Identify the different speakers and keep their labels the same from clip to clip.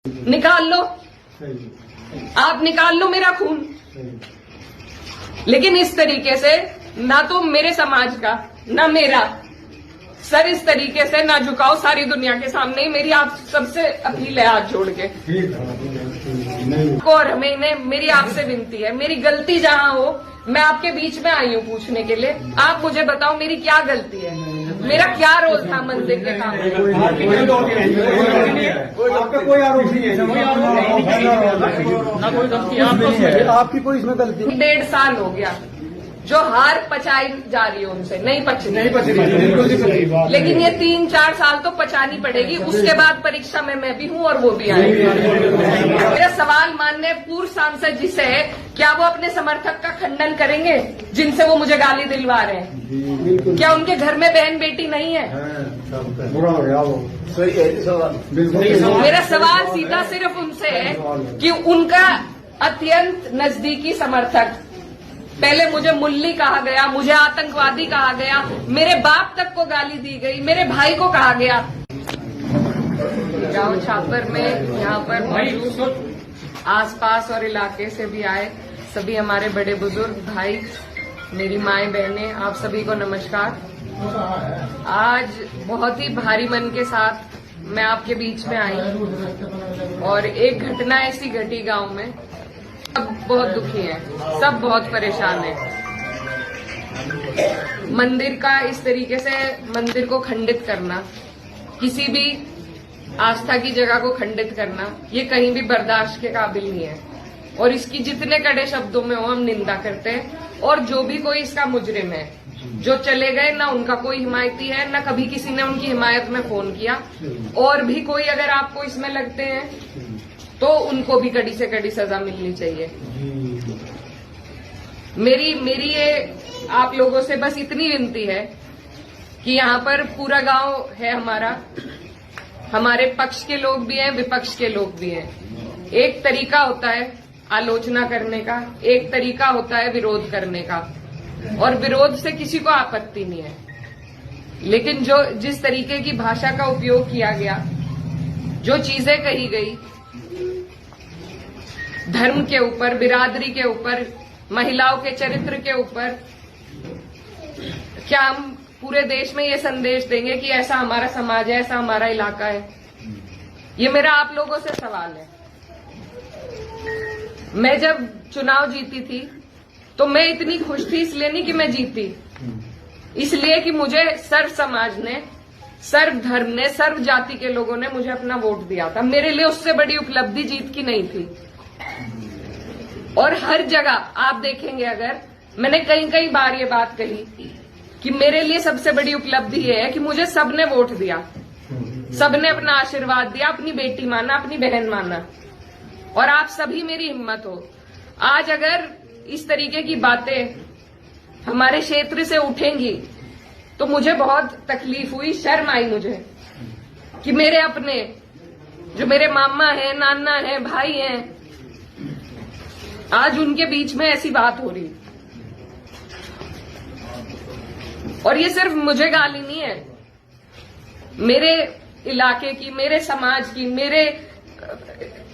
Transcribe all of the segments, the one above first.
Speaker 1: निकाल लो, आप निकाल लो मेरा खून, लेकिन इस तरीके से ना तो मेरे समाज का ना मेरा सर इस तरीके से ना झुकाओ सारी दुनिया के सामने। मेरी आप सबसे अपील है हाथ जोड़ के, और हमें मेरी आपसे विनती है, मेरी गलती जहां हो, मैं आपके बीच में आई हूं पूछने के लिए। आप मुझे बताओ मेरी क्या गलती है, मेरा क्या रोल था मंदिर के काम में?
Speaker 2: आपका कोई आरोप नहीं है, आपकी कोई इसमें गलती?
Speaker 1: 1.5 साल हो गया जो हार पचाई जा रही है उनसे, नहीं पच रही, लेकिन ये 3-4 साल तो पचानी पड़ेगी। उसके बाद परीक्षा में मैं भी हूँ और वो भी आएंगे। मेरा सवाल माननीय पूर्व सांसद जी से है, क्या वो अपने समर्थक का खंडन करेंगे जिनसे वो मुझे गाली दिलवा रहे हैं? क्या उनके घर में बहन बेटी नहीं है? मेरा सवाल सीधा सिर्फ उनसे है कि उनका अत्यंत नजदीकी समर्थक, पहले मुझे मुल्ली कहा गया, मुझे आतंकवादी कहा गया, मेरे बाप तक को गाली दी गई, मेरे भाई को कहा गया। गांव छापर में यहाँ पर मौजूद आसपास और इलाके से भी आए सभी हमारे बड़े बुजुर्ग भाई, मेरी माएं बहनें, आप सभी को नमस्कार। आज बहुत ही भारी मन के साथ मैं आपके बीच में आई और एक घटना ऐसी घटी गांव में, सब बहुत दुखी हैं, सब बहुत परेशान हैं। मंदिर का इस तरीके से मंदिर को खंडित करना, किसी भी आस्था की जगह को खंडित करना, ये कहीं भी बर्दाश्त के काबिल नहीं है और इसकी जितने कड़े शब्दों में हो हम निंदा करते हैं। और जो भी कोई इसका मुजरिम है, जो चले गए, ना उनका कोई हिमायती है, ना कभी किसी ने उनकी हिमायत में फोन किया। और भी कोई अगर आपको इसमें लगते हैं तो उनको भी कड़ी से कड़ी सजा मिलनी चाहिए। मेरी ये आप लोगों से बस इतनी विनती है कि यहाँ पर पूरा गांव है हमारा, हमारे पक्ष के लोग भी हैं, विपक्ष के लोग भी हैं। एक तरीका होता है आलोचना करने का, एक तरीका होता है विरोध करने का, और विरोध से किसी को आपत्ति नहीं है, लेकिन जिस तरीके की भाषा का उपयोग किया गया, जो चीजें कही गई धर्म के ऊपर, बिरादरी के ऊपर, महिलाओं के चरित्र के ऊपर, क्या हम पूरे देश में ये संदेश देंगे कि ऐसा हमारा समाज है, ऐसा हमारा इलाका है? ये मेरा आप लोगों से सवाल है। मैं जब चुनाव जीती थी तो मैं इतनी खुश थी, इसलिए नहीं कि मैं जीती, इसलिए कि मुझे सर्व समाज ने, सर्व धर्म ने, सर्व जाति के लोगों ने मुझे अपना वोट दिया था। मेरे लिए उससे बड़ी उपलब्धि जीत की नहीं थी। और हर जगह आप देखेंगे, अगर मैंने कई बार ये बात कही कि मेरे लिए सबसे बड़ी उपलब्धि ये है कि मुझे सबने वोट दिया, सबने अपना आशीर्वाद दिया, अपनी बेटी माना, अपनी बहन माना, और आप सभी मेरी हिम्मत हो। आज अगर इस तरीके की बातें हमारे क्षेत्र से उठेंगी तो मुझे बहुत तकलीफ हुई, शर्म आई मुझे कि मेरे अपने, जो मेरे मामा हैं, नाना हैं, भाई हैं, आज उनके बीच में ऐसी बात हो रही। और ये सिर्फ मुझे गाली नहीं है, मेरे इलाके की, मेरे समाज की, मेरे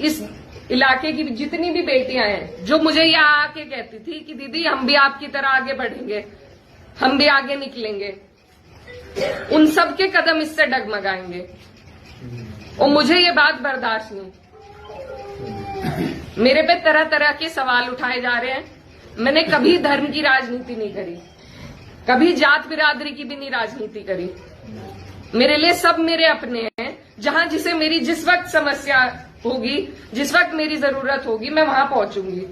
Speaker 1: इस इलाके की जितनी भी बेटियां हैं, जो मुझे यहाँ आके कहती थी कि दीदी हम भी आपकी तरह आगे बढ़ेंगे, हम भी आगे निकलेंगे, उन सब के कदम इससे डगमगाएंगे। और मुझे ये बात बर्दाश्त नहीं। मेरे पे तरह तरह के सवाल उठाए जा रहे हैं। मैंने कभी धर्म की राजनीति नहीं करी, कभी जात बिरादरी की भी नहीं राजनीति करी। मेरे लिए सब मेरे अपने हैं। जहां जिसे मेरी जिस वक्त समस्या होगी, जिस वक्त मेरी जरूरत होगी, मैं वहां पहुंचूंगी।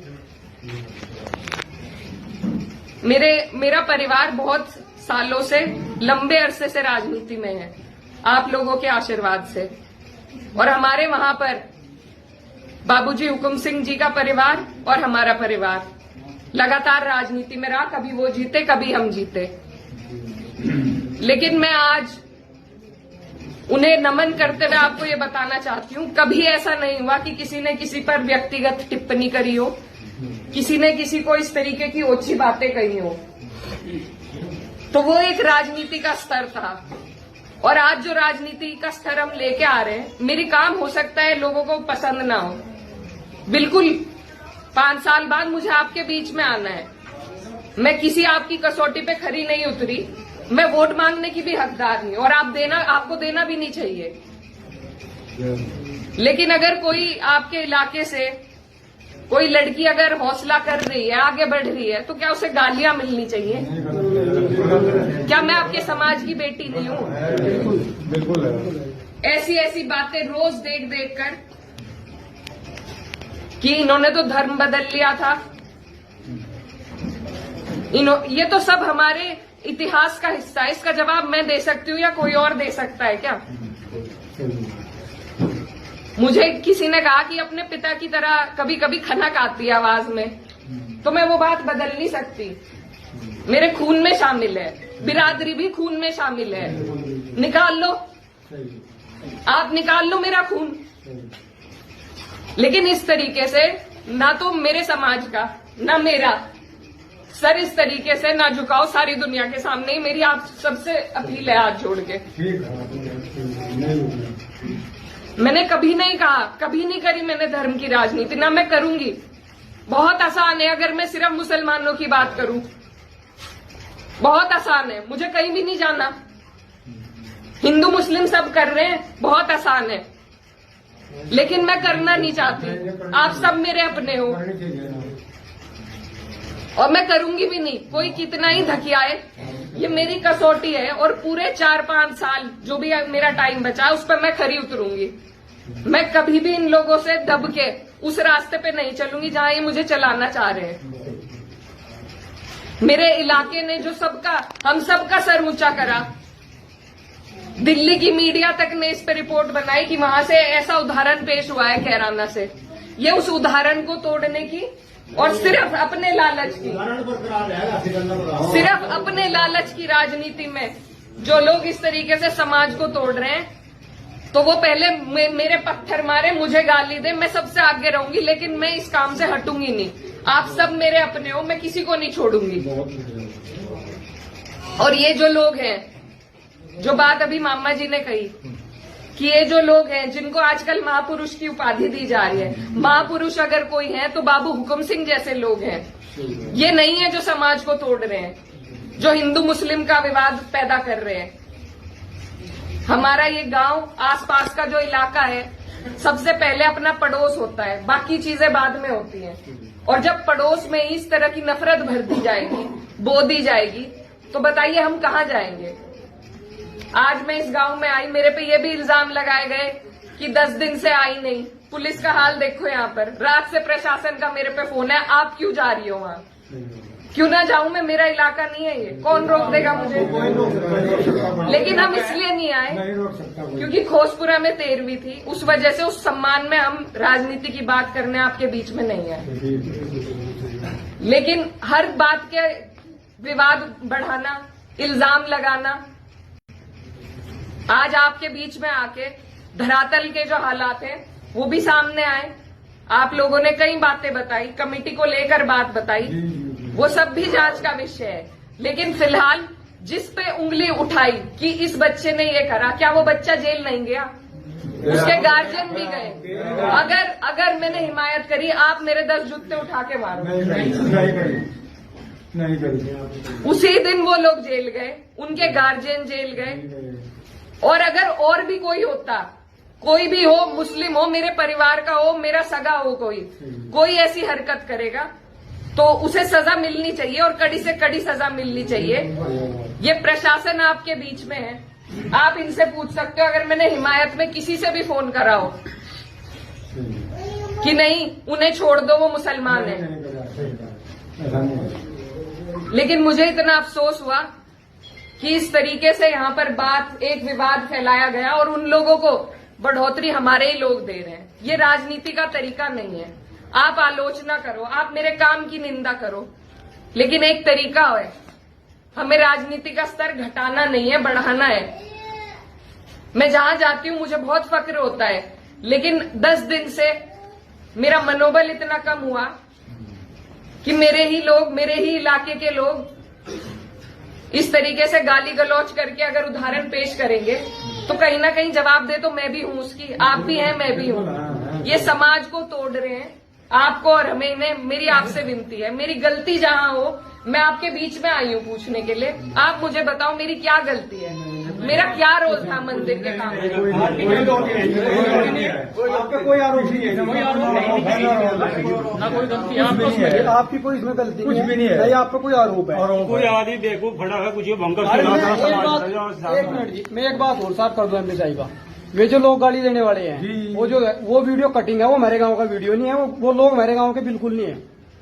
Speaker 1: मेरा परिवार बहुत सालों से, लंबे अरसे से राजनीति में है, आप लोगों के आशीर्वाद से। और हमारे वहां पर बाबूजी हुकुम सिंह जी का परिवार और हमारा परिवार लगातार राजनीति में रहा। कभी वो जीते, कभी हम जीते, लेकिन मैं आज उन्हें नमन करते हुए आपको ये बताना चाहती हूँ, कभी ऐसा नहीं हुआ कि किसी ने किसी पर व्यक्तिगत टिप्पणी करी हो, किसी ने किसी को इस तरीके की ओछी बातें कही हो। तो वो एक राजनीति का स्तर था। और आज जो राजनीति का स्तर हम लेके आ रहे हैं, मेरी काम हो सकता है लोगों को पसंद ना हो, बिल्कुल 5 साल बाद मुझे आपके बीच में आना है। मैं किसी आपकी कसौटी पे खरी नहीं उतरी, मैं वोट मांगने की भी हकदार नहीं, और आपको देना भी नहीं चाहिए। लेकिन अगर कोई आपके इलाके से कोई लड़की अगर हौसला कर रही है, आगे बढ़ रही है, तो क्या उसे गालियां मिलनी चाहिए? क्या मैं आपके समाज की बेटी नहीं हूँ?
Speaker 2: बिल्कुल।
Speaker 1: ऐसी ऐसी बातें रोज देख देख कर कि इन्होंने तो धर्म बदल लिया था, ये तो सब हमारे इतिहास का हिस्सा है। इसका जवाब मैं दे सकती हूँ या कोई और दे सकता है क्या? मुझे किसी ने कहा कि अपने पिता की तरह कभी कभी खनक आती है आवाज में, तो मैं वो बात बदल नहीं सकती। मेरे खून में शामिल है, बिरादरी भी खून में शामिल है। निकाल लो, आप निकाल लो मेरा खून, लेकिन इस तरीके से ना तो मेरे समाज का ना मेरा सर इस तरीके से ना झुकाओ सारी दुनिया के सामने ही। मेरी आप सबसे अपील है हाथ जोड़ के। मैंने कभी नहीं कहा, कभी नहीं करी मैंने धर्म की राजनीति, ना मैं करूंगी। बहुत आसान है अगर मैं सिर्फ मुसलमानों की बात करूं, बहुत आसान है, मुझे कहीं भी नहीं जाना। हिंदू मुस्लिम सब कर रहे हैं, बहुत आसान है, लेकिन मैं करना नहीं चाहती। आप सब मेरे अपने हो और मैं करूंगी भी नहीं। कोई कितना ही धकियाए, ये मेरी कसौटी है, और पूरे 4-5 साल जो भी मेरा टाइम बचा है उस पर मैं खरी उतरूंगी। मैं कभी भी इन लोगों से दब के उस रास्ते पे नहीं चलूंगी जहां ये मुझे चलाना चाह रहे हैं। मेरे इलाके ने जो हम सबका सर ऊंचा करा, दिल्ली की मीडिया तक ने इस पे रिपोर्ट बनाई कि वहां से ऐसा उदाहरण पेश हुआ है कैराना से। ये उस उदाहरण को तोड़ने की और सिर्फ अपने लालच की राजनीति में जो लोग इस तरीके से समाज को तोड़ रहे हैं, तो वो पहले मेरे पत्थर मारे, मुझे गाली दे, मैं सबसे आगे रहूंगी, लेकिन मैं इस काम से हटूंगी नहीं। आप सब मेरे अपने हो, मैं किसी को नहीं छोड़ूंगी। और ये जो लोग हैं, जो बात अभी मामा जी ने कही कि ये जो लोग हैं जिनको आजकल महापुरुष की उपाधि दी जा रही है, महापुरुष अगर कोई है तो बाबू हुकुम सिंह जैसे लोग हैं। ये नहीं है जो समाज को तोड़ रहे हैं, जो हिंदू मुस्लिम का विवाद पैदा कर रहे हैं। हमारा ये गांव, आसपास का जो इलाका है, सबसे पहले अपना पड़ोस होता है, बाकी चीजें बाद में होती हैं। और जब पड़ोस में इस तरह की नफरत भर दी जाएगी, बो दी जाएगी, तो बताइए हम कहाँ जाएंगे? आज मैं इस गांव में आई, मेरे पे ये भी इल्जाम लगाए गए कि 10 दिन से आई नहीं। पुलिस का हाल देखो यहाँ पर, रात से प्रशासन का मेरे पे फोन है, आप क्यों जा रही हो वहाँ? क्यों ना जाऊं मैं? मेरा इलाका नहीं है ये, कौन रोक देगा मुझे? लेकिन हम इसलिए नहीं आए क्योंकि खोसपुरा में 13वीं थी, उस वजह से उस सम्मान में हम राजनीति की बात करने आपके बीच में नहीं आए। लेकिन हर बात के विवाद बढ़ाना, इल्जाम लगाना, आज आपके बीच में आके धरातल के जो हालात हैं वो भी सामने आए। आप लोगों ने कई बातें बताई, कमेटी को लेकर बात बताई, वो सब भी जांच का विषय है। लेकिन फिलहाल जिस पे उंगली उठाई कि इस बच्चे ने ये करा, क्या वो बच्चा जेल नहीं गया? उसके गार्जियन भी गए। अगर मैंने हिमायत करी, आप मेरे 10 जूते उठा के मारो।
Speaker 2: नहीं करी।
Speaker 1: उसी दिन वो लोग जेल गए, उनके गार्जियन जेल गए। और अगर और भी कोई होता, कोई भी हो, मुस्लिम हो, मेरे परिवार का हो, मेरा सगा हो, कोई ऐसी हरकत करेगा तो उसे सजा मिलनी चाहिए, और कड़ी से कड़ी सजा मिलनी चाहिए। ये प्रशासन आपके बीच में है, आप इनसे पूछ सकते हो। अगर मैंने हिमायत में किसी से भी फोन करा हो कि नहीं उन्हें छोड़ दो, वो मुसलमान है, लेकिन मुझे इतना अफसोस हुआ कि इस तरीके से यहाँ पर एक विवाद फैलाया गया और उन लोगों को बढ़ोतरी हमारे ही लोग दे रहे हैं। ये राजनीति का तरीका नहीं है। आप आलोचना करो, आप मेरे काम की निंदा करो, लेकिन एक तरीका है, हमें राजनीति का स्तर घटाना नहीं है, बढ़ाना है। मैं जहां जाती हूं मुझे बहुत फक्र होता है, लेकिन 10 दिन से मेरा मनोबल इतना कम हुआ कि मेरे ही इलाके के लोग इस तरीके से गाली गलौज करके अगर उदाहरण पेश करेंगे तो कहीं ना कहीं जवाब दे तो मैं भी हूं उसकी, आप भी हैं, मैं भी हूं। ये समाज को तोड़ रहे हैं आपको और हमें। इन्हें मेरी आपसे विनती है, मेरी गलती जहां हो, मैं आपके बीच में आई हूं पूछने के लिए। आप मुझे बताओ मेरी क्या गलती है, मेरा क्या रोल था मंदिर के काम में?
Speaker 2: आपका कोई आरोप नहीं है,
Speaker 3: ना कोई गलती है
Speaker 2: आपकी कोई इसमें गलती
Speaker 3: कुछ भी नहीं है।
Speaker 2: नहीं, आपका कोई आरोप है।
Speaker 4: कोई आदमी बेवकूफ खड़ा है, कुछ ये भंकर
Speaker 2: अरे एक मिनट जी, मैं एक बात और साफ कर दूं एमडी साहिबा, वे जो लोग गाली देने वाले हैं, वो वीडियो कटिंग है, वो मेरे गांव का वीडियो नहीं है, वो लोग मेरे गांव के बिल्कुल नहीं है।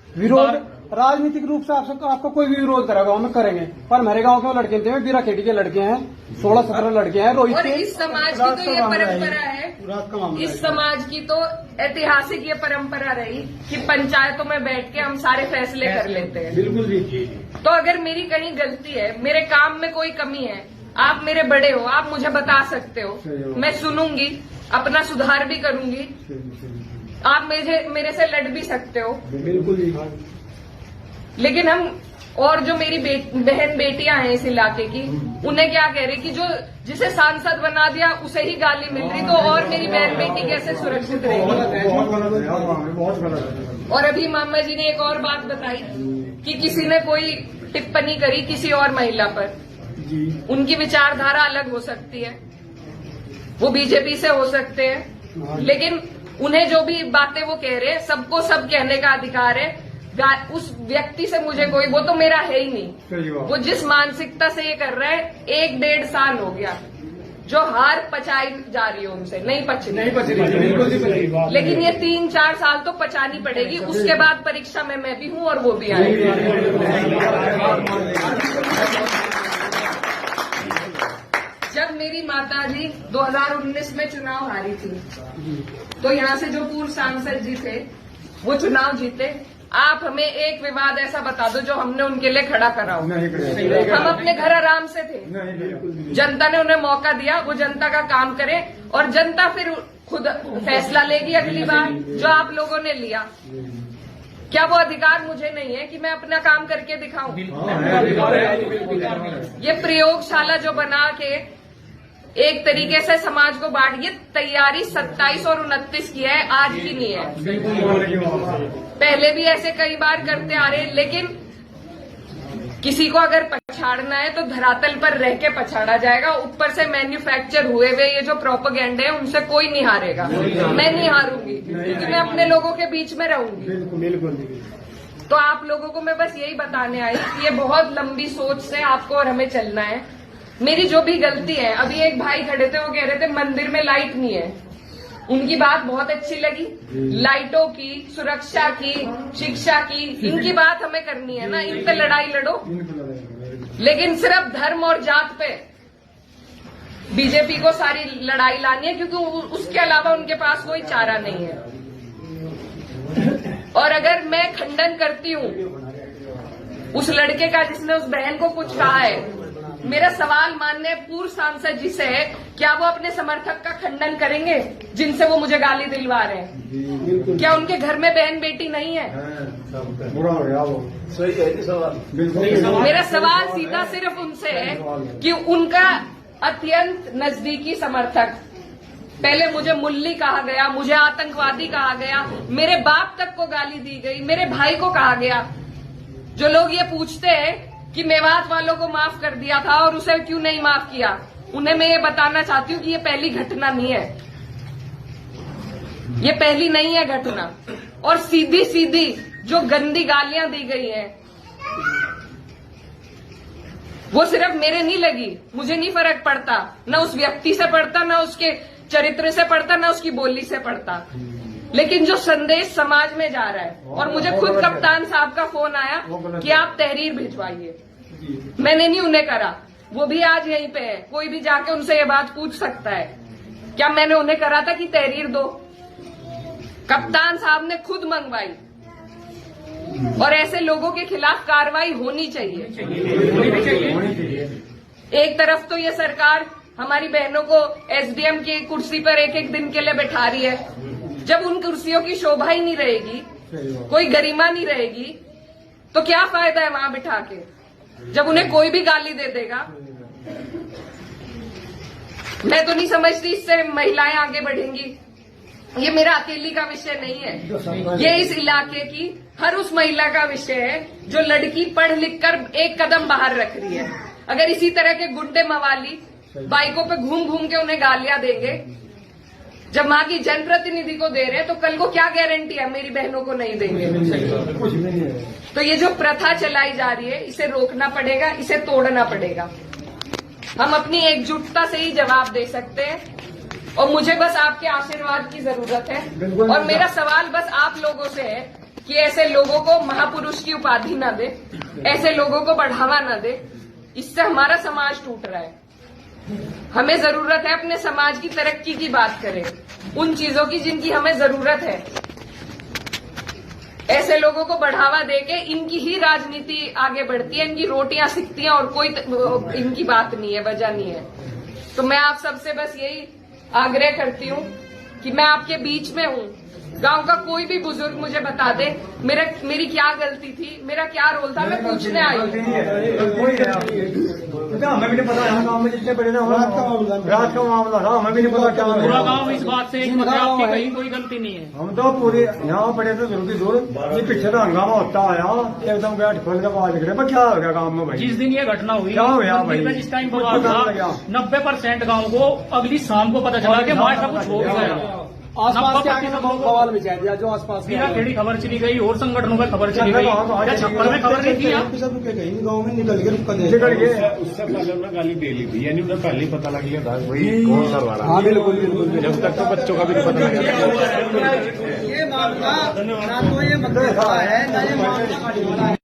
Speaker 2: विरोध राजनीतिक रूप से आपको कोई भी विरोध करेगा हम करेंगे, पर मेरे गांव के वो लड़के थे, बीरा खेती के लड़के हैं, 16-17 लड़के हैं, रोहित
Speaker 1: और इस समाज की तो ये परंपरा है, इस समाज की तो ऐतिहासिक ये परंपरा रही कि पंचायतों में बैठ के हम सारे फैसले कर लेते हैं।
Speaker 2: बिल्कुल जी।
Speaker 1: तो अगर मेरी कहीं गलती है, मेरे काम में कोई कमी है, आप मेरे बड़े हो, आप मुझे बता सकते हो, मैं सुनूंगी, अपना सुधार भी करूंगी। आप मेरे से लड़ भी सकते हो,
Speaker 2: बिल्कुल जी।
Speaker 1: लेकिन हम और जो मेरी बहन बेटियां हैं इस इलाके की, उन्हें क्या कह रहे कि जो जिसे सांसद बना दिया उसे ही गाली मिल रही, तो और मेरी बहन बेटी कैसे सुरक्षित रहेगी?
Speaker 2: बहुत गलत।
Speaker 1: और अभी मामा जी ने एक और बात बताई कि किसी ने कोई टिप्पणी करी किसी और महिला पर, उनकी विचारधारा अलग हो सकती है, वो बीजेपी से हो सकते हैं, लेकिन उन्हें जो भी बातें वो कह रहे हैं, सबको सब कहने का अधिकार है। उस व्यक्ति से मुझे कोई, वो तो मेरा है ही नहीं, वो जिस मानसिकता से ये कर रहा है, 1-1.5 साल हो गया जो हार पचाई जा रही है उनसे, नहीं पच रही, लेकिन ये 3-4 साल तो पचानी पड़ेगी। उसके बाद परीक्षा में मैं भी हूं और वो भी आएगी। जब मेरी माताजी 2019 में चुनाव हारी थी, तो यहाँ से जो पूर्व सांसद जी थे वो चुनाव जीते। आप हमें एक विवाद ऐसा बता दो जो हमने उनके लिए खड़ा करा हो। हम अपने घर आराम से थे, जनता ने उन्हें मौका दिया, वो जनता का काम करे और जनता फिर खुद फैसला लेगी अगली बार, जो आप लोगों ने लिया। क्या वो अधिकार मुझे नहीं है कि मैं अपना काम करके दिखाऊं? ये प्रयोगशाला जो बना के एक तरीके से समाज को बांट, ये तैयारी 27 और 29 की है, आज की नहीं है। पहले भी ऐसे कई बार करते आ रहे हैं, लेकिन किसी को अगर पछाड़ना है तो धरातल पर रह के पछाड़ा जाएगा। ऊपर से मैन्युफैक्चर हुए हुए ये जो प्रोपेगेंडे है, उनसे कोई नहीं हारेगा। मैं नहीं हारूंगी क्योंकि मैं अपने लोगों के बीच में रहूंगी। तो आप लोगों को मैं बस यही बताने आई कि ये बहुत लंबी सोच से आपको और हमें चलना है। मेरी जो भी गलती है, अभी एक भाई खड़े थे, वो कह रहे थे मंदिर में लाइट नहीं है, उनकी बात बहुत अच्छी लगी। लाइटों की, सुरक्षा की, शिक्षा की, इनकी बात हमें करनी है ना, इन पे लड़ाई लड़ो, लेकिन सिर्फ धर्म और जात पे बीजेपी को सारी लड़ाई लानी है, क्योंकि उसके अलावा उनके पास कोई चारा नहीं है। और अगर मैं खंडन करती हूँ उस लड़के का जिसने उस बहन को कुछ कहा है, मेरा सवाल माननीय पूर्व सांसद जी से है, क्या वो अपने समर्थक का खंडन करेंगे जिनसे वो मुझे गाली दिलवा रहे हैं? क्या उनके घर में बहन बेटी नहीं है?
Speaker 2: बुरा हो गया वो। सही है सवाल।
Speaker 1: मेरा सवाल सीधा सिर्फ उनसे है कि उनका अत्यंत नजदीकी समर्थक, पहले मुझे मुल्ली कहा गया, मुझे आतंकवादी कहा गया, मेरे बाप तक को गाली दी गई, मेरे भाई को कहा गया। जो लोग ये पूछते हैं कि मेवात वालों को माफ कर दिया था और उसे क्यों नहीं माफ किया, उन्हें मैं ये बताना चाहती हूँ कि ये पहली घटना नहीं है, ये पहली नहीं है घटना। और सीधी सीधी जो गंदी गालियां दी गई हैं, वो सिर्फ मेरे नहीं लगी, मुझे नहीं फर्क पड़ता, न उस व्यक्ति से पड़ता, न उसके चरित्र से पड़ता, न उसकी बोली से पड़ता, लेकिन जो संदेश समाज में जा रहा है। और मुझे खुद कप्तान साहब का फोन आया कि आप तहरीर भिजवाइए, मैंने नहीं उन्हें करा, वो भी आज यहीं पे है, कोई भी जाके उनसे ये बात पूछ सकता है, क्या मैंने उन्हें करा था कि तहरीर दो? कप्तान साहब ने खुद मंगवाई। और ऐसे लोगों के खिलाफ कार्रवाई होनी चाहिए। एक तरफ तो ये सरकार हमारी बहनों को एसडीएम की कुर्सी पर एक एक दिन के लिए बैठा रही है, जब उन कुर्सियों की शोभा ही नहीं रहेगी, कोई गरिमा नहीं रहेगी, तो क्या फायदा है वहां बिठा के? जब उन्हें कोई भी गाली दे देगा। मैं तो नहीं समझती इससे महिलाएं आगे बढ़ेंगी। ये मेरा अकेली का विषय नहीं है, ये इस इलाके की हर उस महिला का विषय है जो लड़की पढ़ लिख कर एक कदम बाहर रख रही है। अगर इसी तरह के गुंडे मवाली बाइकों पे घूम घूम के उन्हें गालियां देंगे, जब वहां की जनप्रतिनिधि को दे रहे हैं, तो कल को क्या गारंटी है मेरी बहनों को नहीं देंगे। तो ये जो प्रथा चलाई जा रही है, इसे रोकना पड़ेगा, इसे तोड़ना पड़ेगा। हम अपनी एकजुटता से ही जवाब दे सकते हैं और मुझे बस आपके आशीर्वाद की जरूरत है। और मेरा सवाल बस आप लोगों से है कि ऐसे लोगों को महापुरुष की उपाधि न दे, ऐसे लोगों को बढ़ावा न दे। इससे हमारा समाज टूट रहा है। हमें जरूरत है अपने समाज की तरक्की की बात करें, उन चीजों की जिनकी हमें जरूरत है। ऐसे लोगों को बढ़ावा देके इनकी ही राजनीति आगे बढ़ती है, इनकी रोटियां सिकती हैं और कोई इनकी बात नहीं है, वजह नहीं है। तो मैं आप सबसे बस यही आग्रह करती हूँ कि मैं आपके बीच में हूँ। गांव का कोई भी बुजुर्ग मुझे बता दे मेरी क्या गलती थी, मेरा क्या रोल था, मैं पूछने आई हूँ।
Speaker 3: हमें भी नहीं पता, यहाँ गाँव में जितने बड़े ना रात का मामला था, हमें भी नहीं पता क्या
Speaker 5: पूरा गांव इस बात से एक मत है, आपकी कहीं कोई गलती नहीं है।
Speaker 3: हम तो पूरे यहाँ पड़े थे जरूरी दूर, ये पीछे तो हंगामा होता आया, एकदम गेट खोल के बाहर निकले। पर क्या हो गया गाँव में भाई?
Speaker 5: जिस दिन ये घटना हुई,
Speaker 3: क्या हो गया भाई?
Speaker 5: मंदिर में जिस टाइम पर था, 90% गाँव को अगली शाम को पता चला कि वहाँ सब कुछ हो गया।
Speaker 2: आसपास के आगे बवाल मचा दिया जो आसपास
Speaker 5: बिना खेड़ी खबर चली गई और संगठनों में खबर चली गई, क्या छप्पर में खबर नहीं थी?
Speaker 3: गाँव में निकल गए
Speaker 6: उससे पहले उन्होंने गाली दे ली थी, यानी उन्हें पहले ही पता लग गया था भाई कौन करवा रहा है।
Speaker 2: हाँ बिल्कुल बिल्कुल।
Speaker 6: जब तक तो बच्चों का भी नहीं पता लगा।
Speaker 2: ये मामला ना तो ये मंदिर का है ना ये मामला